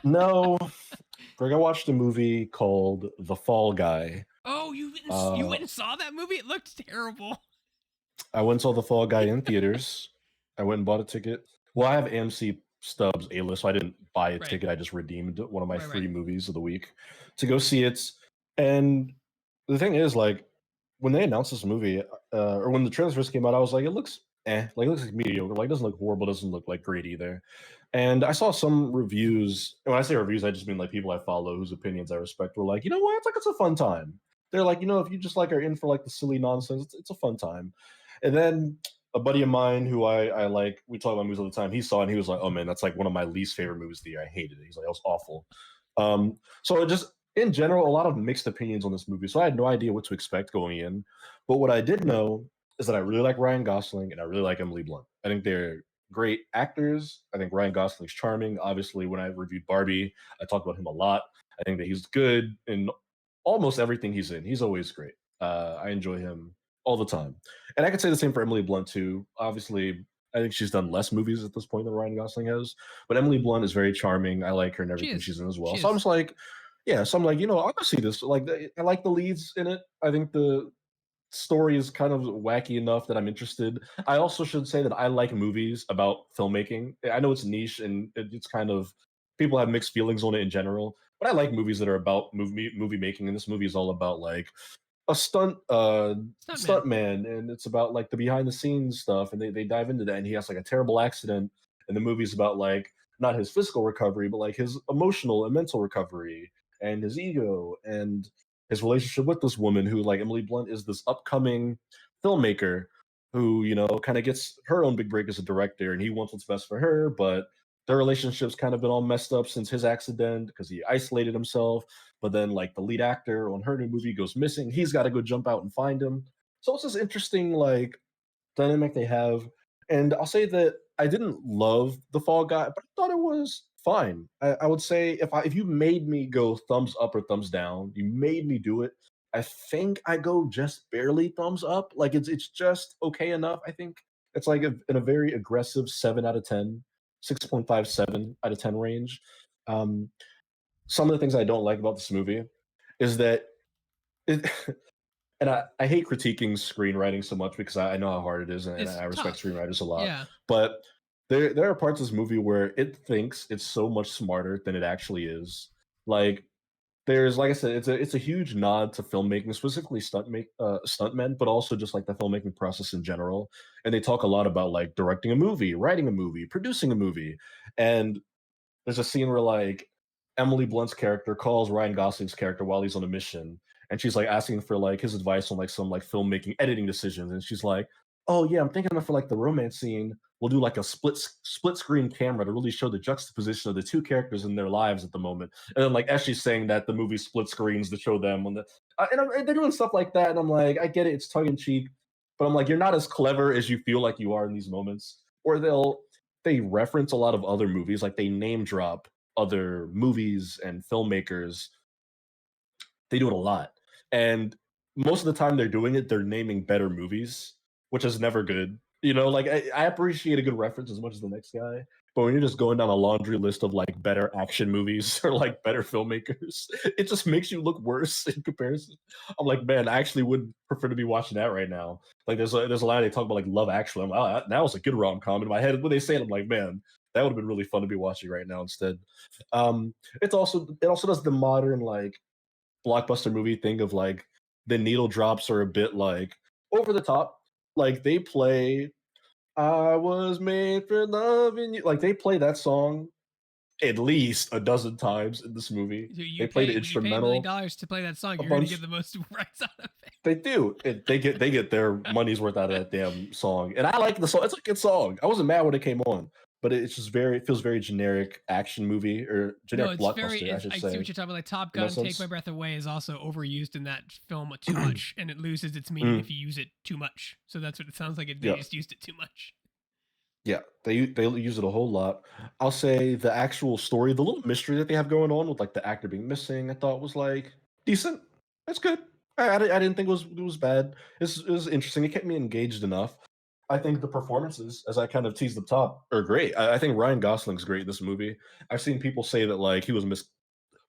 No, Greg, I watched a movie called The Fall Guy. Oh, you Uh, went and saw that movie? It looked terrible. I went and saw The Fall Guy in theaters. I went and bought a ticket. Well, I have AMC Stubs A-list, so I didn't buy a Right. ticket. I just redeemed one of my Right. free movies of the week to go see it. And the thing is, like, when they announced this movie, or when the trailers first came out, I was like, it looks like it looks like mediocre. Like, it doesn't look horrible, doesn't look like great either. And I saw some reviews. And when I say reviews, I just mean like people I follow whose opinions I respect were like, you know what? It's like it's a fun time. They're like, if you just like are in for like the silly nonsense, it's a fun time. And then a buddy of mine who I like, we talk about movies all the time. He saw it and he was like, "Oh man, that's like one of my least favorite movies of the year. I hated it." He's like, "That was awful." So just in general, a lot of mixed opinions on this movie. So I had no idea what to expect going in. But what I did know is that I really like Ryan Gosling and I really like Emily Blunt. I think they're great actors. I think Ryan Gosling's charming. Obviously, when I reviewed Barbie, I talked about him a lot. I think that he's good in almost everything he's in. He's always great. I enjoy him all the time. And I could say the same for Emily Blunt too. Obviously, I think she's done less movies at this point than Ryan Gosling has, but Emily Blunt is very charming. I like her and She everything is. she's in as well. She So I'm is. just like, yeah. So I'm like, I'll go see this. Like, I like the leads in it. I think the story is kind of wacky enough that I'm interested. I also should say that I like movies about filmmaking. I know it's niche and it's kind of people have mixed feelings on it in general, but I like movies that are about movie making. And this movie is all about like a Stuntman. stunt man, and it's about like the behind the scenes stuff, and they dive into that, and he has like a terrible accident, and the movie's about like not his physical recovery but like his emotional and mental recovery and his ego and his relationship with this woman who, like, Emily Blunt is this upcoming filmmaker who kind of gets her own big break as a director, and he wants what's best for her, but their relationship's kind of been all messed up since his accident because he isolated himself. But then, like, the lead actor on her new movie goes missing. He's got to go jump out and find him. So it's this interesting, like, dynamic they have. And I'll say that I didn't love The Fall Guy, but I thought it was fine. I would say if you made me go thumbs up or thumbs down, you made me do it. I think I go just barely thumbs up. Like, it's just okay enough. I think it's like in a very aggressive 7 out of 10, 6.57 out of 10 range. Um, some of the things I don't like about this movie is that it, and I hate critiquing screenwriting so much because I know how hard it is, and It's I respect tough. screenwriters a lot. Yeah. But there are parts of this movie where it thinks it's so much smarter than it actually is. Like, there's, like I said, it's a huge nod to filmmaking, specifically stuntmen, but also just like the filmmaking process in general. And they talk a lot about like directing a movie, writing a movie, producing a movie, and there's a scene where like Emily Blunt's character calls Ryan Gosling's character while he's on a mission, and she's like asking for like his advice on like some like filmmaking editing decisions, and she's like, "Oh yeah, I'm thinking for like the romance scene, we'll do like a split screen camera to really show the juxtaposition of the two characters in their lives at the moment." And then like as she's saying that, the movie split screens to show them on the and they're doing stuff like that, and I'm like, I get it, it's tongue in cheek, but I'm like, you're not as clever as you feel like you are in these moments. Or they reference a lot of other movies, like they name drop other movies and filmmakers. They do it a lot. And most of the time they're doing it, they're naming better movies, which is never good. Like I appreciate a good reference as much as the next guy. But when you're just going down a laundry list of like better action movies or like better filmmakers, it just makes you look worse in comparison. I'm like, man, I actually would prefer to be watching that right now. Like there's a line they talk about like Love Actually. I'm like, oh, that was a good rom com in my head. When they say it, I'm like, man, that would have been really fun to be watching right now instead. It also does the modern like blockbuster movie thing of like the needle drops are a bit like over the top. Like they play "I Was Made for Loving You." Like they play that song at least a dozen times in this movie. So They play the when you pay $1 million instrumental to play that song, a you're gonna get bunch. the most rights out of it. They do. They get their money's worth out of that damn song. And I like the song. It's a good song. I wasn't mad when it came on, but it feels very generic action movie or No, generic it's very. blockbuster, I should I see say, what you're talking about. Like Top in that Gun, Take My sense. Breath Away is also overused in that film too much, and it loses its meaning if Mm, you use it too much. So that's what it sounds like. They yeah. just used it too much. Yeah, they use it a whole lot. I'll say the actual story, the little mystery that they have going on with like the actor being missing, I thought was like decent. That's good. I didn't think it was bad. It was interesting. It kept me engaged enough. I think the performances, as I kind of teased up top, are great. I think Ryan Gosling's great in this movie. I've seen people say that like he was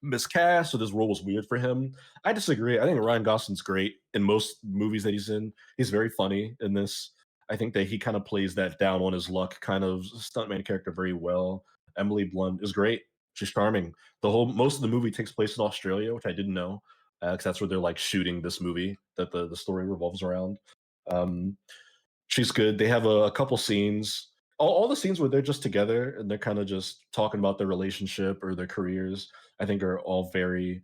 miscast or this role was weird for him. I disagree. I think Ryan Gosling's great in most movies that he's in. He's very funny in this. I think that he kind of plays that down on his luck kind of stuntman character very well. Emily Blunt is great. She's charming. The whole most of the movie takes place in Australia, which I didn't know, because that's where they're like shooting this movie that the story revolves around. Um, she's good. They have a couple scenes. All the scenes where they're just together and they're kind of just talking about their relationship or their careers, I think are all very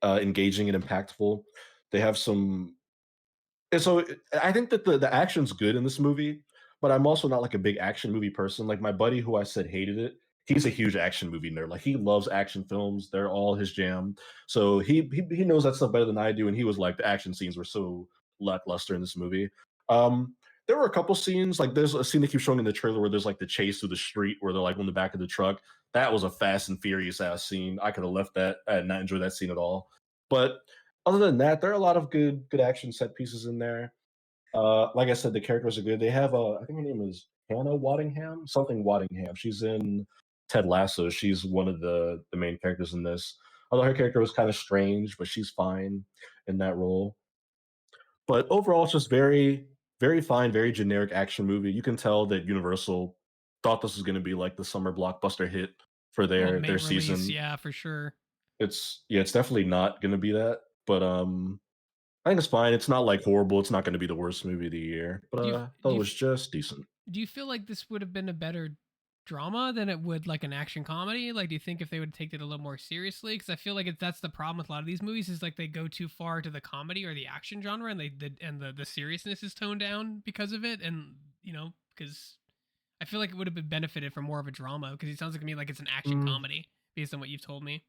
engaging and impactful. They have some and so I think that the action's good in this movie, but I'm also not like a big action movie person. Like my buddy who I said hated it, he's a huge action movie nerd. Like he loves action films; they're all his jam. So he knows that stuff better than I do, and he was like the action scenes were so lackluster in this movie. Um, there were a couple scenes, like there's a scene they keep showing in the trailer where there's like the chase through the street where they're like on the back of the truck. That was a Fast and Furious ass scene. I could have left that. I did not enjoy that scene at all. But other than that, there are a lot of good action set pieces in there. Like I said, the characters are good. They have I think her name is Hannah Waddingham, something Waddingham. She's in Ted Lasso. She's one of the main characters in this. Although her character was kind of strange, but she's fine in that role. But overall, it's just very fine, very generic action movie. You can tell that Universal thought this was going to be like the summer blockbuster hit for Well, their May release, season. yeah, for sure. It's yeah, it's definitely not going to be that. But I think it's fine. It's not like horrible. It's not going to be the worst movie of the year, but Do you I thought do it you was just decent. do you feel like this would have been a better drama than it would like an action comedy? Like, do you think if they would take it a little more seriously? Because I feel like that's the problem with a lot of these movies is like they go too far to the comedy or the action genre, and the seriousness is toned down because of it. And because I feel like it would have been benefited from more of a drama because it sounds like to me like it's an action Mm, comedy based on what you've told me.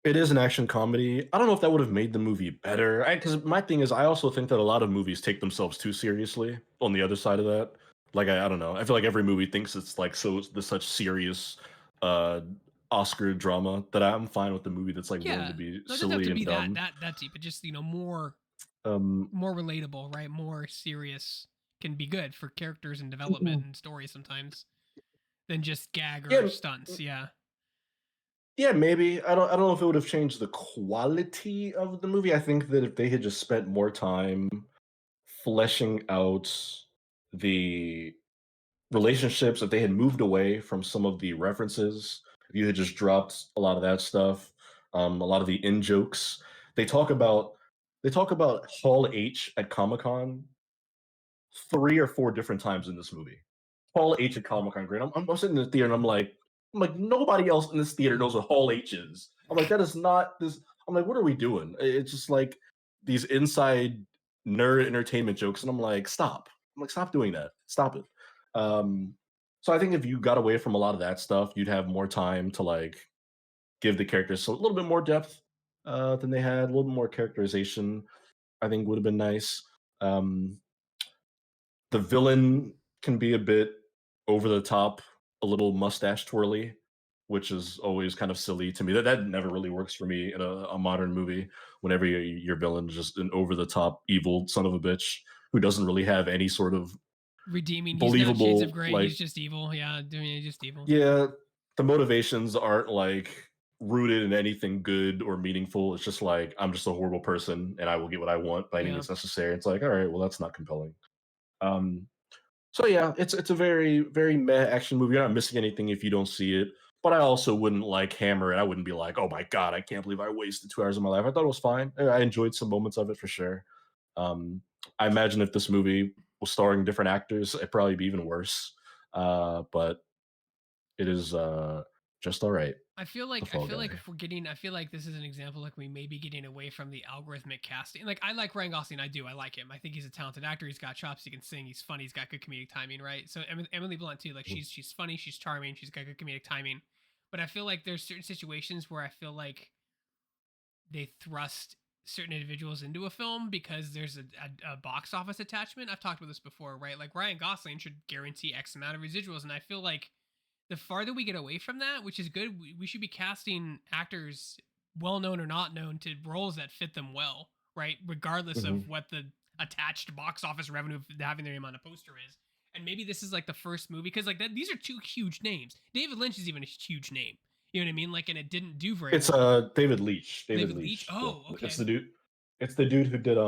it is an action comedy. I don't know if that would have made the movie better. Because my thing is, I also think that a lot of movies take themselves too seriously. On the other side of that, like I don't know. I feel like every movie thinks it's like such serious uh, Oscar drama that I'm fine with the movie that's like willing Yeah, to be no, it doesn't have to silly and be that dumb. that that deep, but just more Um, more relatable, right? More serious can be good for characters and development and stories sometimes than just gag or yeah, stunts. Yeah. yeah, maybe. I don't know if it would have changed the quality of the movie. I think that if they had just spent more time fleshing out the relationships, if they had moved away from some of the references, if you had just dropped a lot of that stuff, a lot of the in jokes. They talk about they talk about Hall H at Comic Con 3 or 4 different times in this movie. Hall H at Comic Con, great. I'm sitting in the theater and I'm like, nobody else in this theater knows what Hall H is. I'm like, that is not this. I'm like, what are we doing? It's just like these inside nerd entertainment jokes, and I'm like, stop. I'm like, stop doing that. Stop it. Um, so I think if you got away from a lot of that stuff, you'd have more time to like give the characters a little bit more depth than they had, a little bit more characterization. I think would have been nice. Um, the villain can be a bit over the top, a little mustache twirly, which is always kind of silly to me. That never really works for me in a modern movie. Whenever your villain is just an over the top evil son of a bitch who doesn't really have any sort of Redeeming. He's not Shades of believable Grey. He's like just evil. Yeah, doing it just evil. yeah, the motivations aren't like rooted in anything good or meaningful. It's just like I'm just a horrible person and I will get what I want by any Yeah. means necessary. It's like all right, well that's not compelling. Um, So yeah, it's a very meh action movie. You're not missing anything if you don't see it. But I also wouldn't like hammer it. I wouldn't be like, oh my god, I can't believe I wasted 2 hours of my life. I thought it was fine. I enjoyed some moments of it for sure. Um, I imagine if this movie was starring different actors, it'd probably be even worse. But it is just all right. The I Fall feel Guy. like if we're getting I feel like this is an example like we may be getting away from the algorithmic casting. Like I like Ryan Gosling, I do. I like him. I think he's a talented actor. He's got chops, he can sing, he's funny, he's got good comedic timing, right? So Emily Blunt too. Like Mhm. she's funny, she's charming, she's got good comedic timing. But I feel like there's certain situations where I feel like they thrust certain individuals into a film because there's a box office attachment. I've talked about this before, right? Like Ryan Gosling should guarantee X amount of residuals, and I feel like the farther we get away from that, which is good, we should be casting actors, well known or not known, to roles that fit them well, right? Regardless Mhm. of what the attached box office revenue of having their name on a poster is. And maybe this is like the first movie because like that, these are two huge names. David Lynch is even a huge name. You know what I mean? Like, and it didn't do very It's well. David Leitch. David David Leitch. Leitch. Oh, It's okay. the dude. It's the dude who did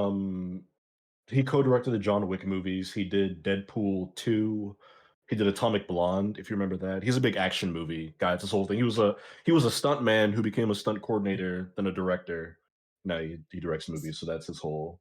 he co-directed the John Wick movies. He did Deadpool 2. He did Atomic Blonde, if you remember that. He's a big action movie guy. It's this whole thing. He was a stunt man who became a stunt coordinator, then a director. Now he directs movies, so that's his whole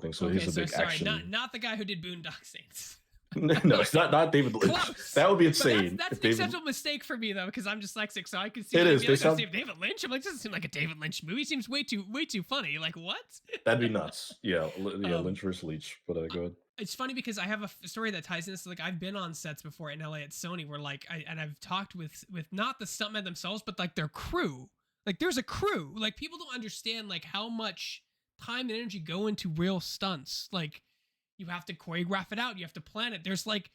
thing. So Okay, he's a so big sorry, not action. not the guy who did Boondock Saints. No, it's Okay, not David Lynch. close. That would be But that's insane that's if an David. acceptable mistake for me though, because I'm dyslexic, so I can see It like is. be They like, I sound see David Lynch. I'm like, this doesn't seem like a David Lynch movie. It seems way too funny. Like what? That'd be nuts. Yeah, yeah. um, Lynch versus Leach. But go ahead. it's funny because I have a story that ties into this. Like I've been on sets before in LA at Sony, where like I've talked with not the stuntmen themselves, but like their crew. Like there's a crew. Like people don't understand like how much time and energy go into real stunts. Like you have to choreograph it out. You have to plan it. There's like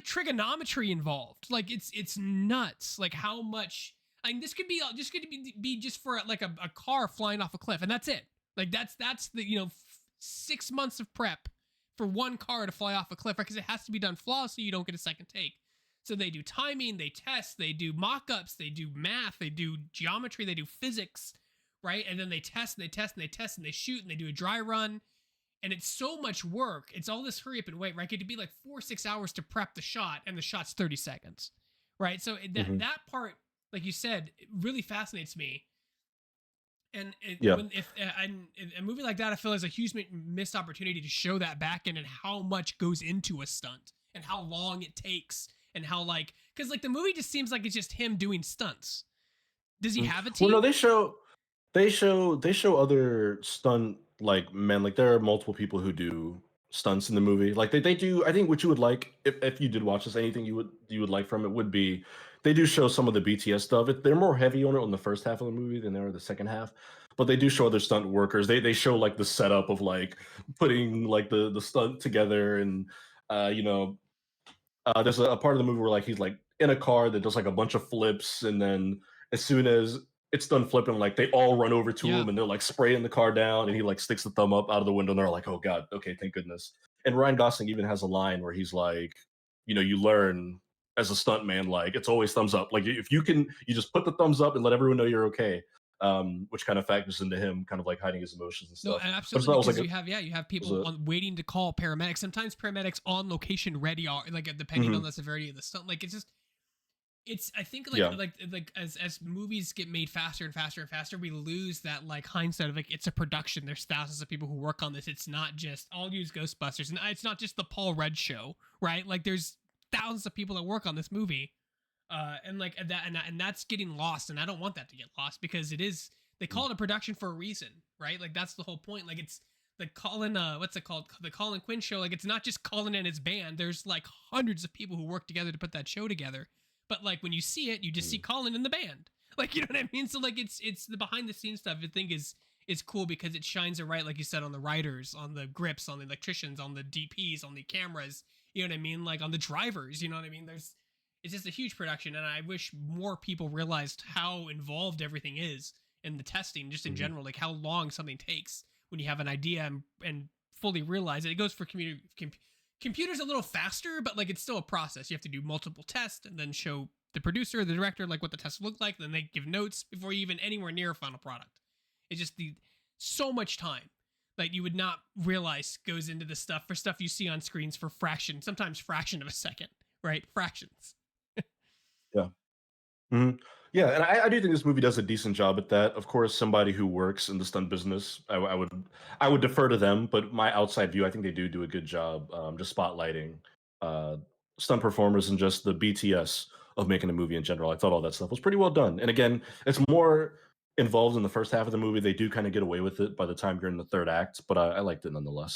trigonometry involved. Like it's nuts. Like how much. I mean, this could be just going to be just for like a car flying off a cliff, and that's it. Like that's the 6 months of prep for one car to fly off a cliff, right? Because it has to be done flawlessly. You don't get a second take. So they do timing, they test, they do mock-ups, they do math, they do geometry, they do physics, right? And then they test and they test and they test and they shoot and they do a dry run. And it's so much work. It's all this hurry up and wait, right? It could be like 4 or 6 hours to prep the shot, and the shot's 30 seconds, right? So that Hmm. that part, like you said, it really fascinates me. And Yeah. when if and a movie like that, I feel is a huge missed opportunity to show that back end and how much goes into a stunt and how long it takes and how like because like the movie just seems like it's just him doing stunts. Does he Mm. have a Well, no, team? they show other stunt like men. Like there are multiple people who do stunts in the movie. Like they do. I think what you would like if you did watch this, anything you would like from it would be they do show some of the BTS stuff. They're more heavy on it on the first half of the movie than they are the second half. But they do show other stunt workers. They show like the setup of like putting like the stunt together and uh you know there's a part of the movie where like he's like in a car that does like a bunch of flips, and then as soon as it's done flipping, like they all run over to Yeah. him and they're like spraying the car down, and he like sticks the thumb up out of the window, and they're like, "Oh God, okay, thank goodness." And Ryan Gosling even has a line where he's like, you learn as a stuntman, like it's always thumbs up. Like if you can, you just put the thumbs up and let everyone know you're okay. Which kind of factors into him kind of like hiding his emotions and No, stuff. But it's absolutely, not because like you have it was people a on waiting to call paramedics. Sometimes paramedics on location ready are like depending on mhm, the severity of the stunt. Like it's just it's I think yeah. like as movies get made faster and faster and faster, we lose that like hindsight of like it's a production. There's thousands of people who work on this. It's not just I'll use Ghostbusters, and it's not just the Paul Rudd show, right? Like there's thousands of people that work on this movie, and like and that's getting lost, and I don't want that to get lost because it is they call it a production for a reason, right? Like that's the whole point. Like it's the Colin what's it called, the Colin Quinn show. Like it's not just Colin and his band. There's like hundreds of people who work together to put that show together. But like when you see it, you just see Mhm, Colin in the band. Like you know what I mean? So like it's the behind the scenes stuff I think is cool because it shines a light, like you said, on the writers, on the grips, on the electricians, on the DPs, on the cameras. You know what I mean? Like on the drivers. You know what I mean? There's it's just a huge production, and I wish more people realized how involved everything is in the testing, just in mhm, general, like how long something takes when you have an idea and fully realize it. It goes for computers a little faster, but like it's still a process. You have to do multiple tests and then show the producer, the director, like what the tests look like. Then they give notes before you even anywhere near a final product. It's just the so much time that you would not realize goes into the stuff for stuff you see on screens for sometimes fraction of a second, right? Fractions. yeah. Mhm. Yeah, and I do think this movie does a decent job at that. Of course, somebody who works in the stunt business, I would defer to them, but my outside view, I think they do a good job just spotlighting uh, stunt performers and just the BTS of making a movie in general. I thought all that stuff was pretty well done. And again, it's more involved in the first half of the movie. They do kind of get away with it by the time you're in the third act, but I liked it nonetheless.